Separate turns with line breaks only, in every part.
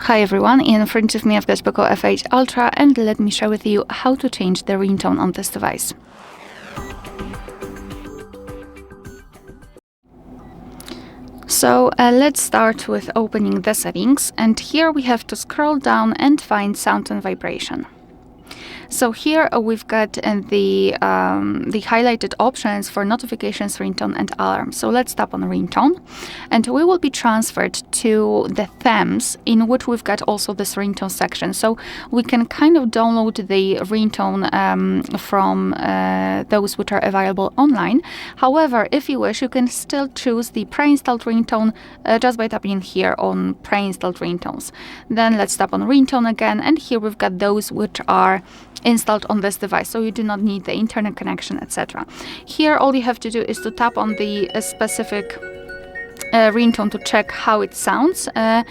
Hi everyone, in front of me I've got POCO F8 Ultra, and let me share with you how to change the ringtone on this device. So let's start with opening the settings, and here we have to scroll down and find sound and vibration. So here we've got the highlighted options for notifications, ringtone and alarm. So let's tap on ringtone, and we will be transferred to the themes in which we've got also this ringtone section. So we can kind of download the ringtone from those which are available online. However, if you wish, you can still choose the pre-installed ringtone just by tapping here on pre-installed ringtones. Then let's tap on ringtone again, and here we've got those which are installed on this device, so you do not need the internet connection, etc. Here all you have to do is to tap on the specific ringtone to check how it sounds, and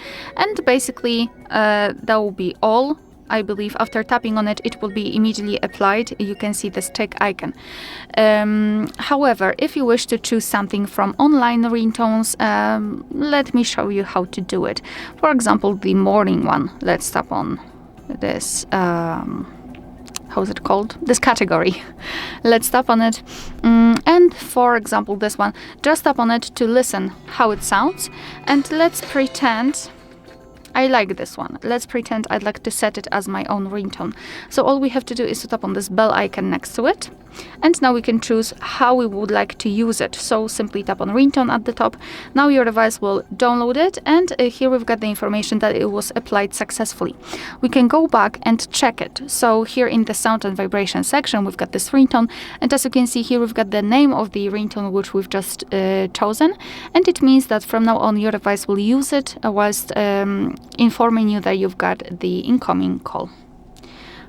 basically that will be all. I believe after tapping on it, it will be immediately applied. You can see this tick icon. However, if you wish to choose something from online ringtones, let me show you how to do it. For example, the morning one. Let's tap on this how's it called? This category. Let's tap on it. And for example, this one, just tap on it to listen how it sounds. And let's pretend I like this one. Let's pretend I'd like to set it as my own ringtone. So all we have to do is to tap on this bell icon next to it. And now we can choose how we would like to use it. So simply tap on ringtone at the top. Now your device will download it, and here we've got the information that it was applied successfully. We can go back and check it. So here in the sound and vibration section, we've got this ringtone, and as you can see here, we've got the name of the ringtone which we've just chosen, and it means that from now on your device will use it whilst informing you that you've got the incoming call.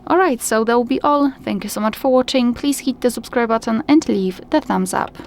Alright, so that will be all. Thank you so much for watching. Please hit the subscribe button and leave the thumbs up.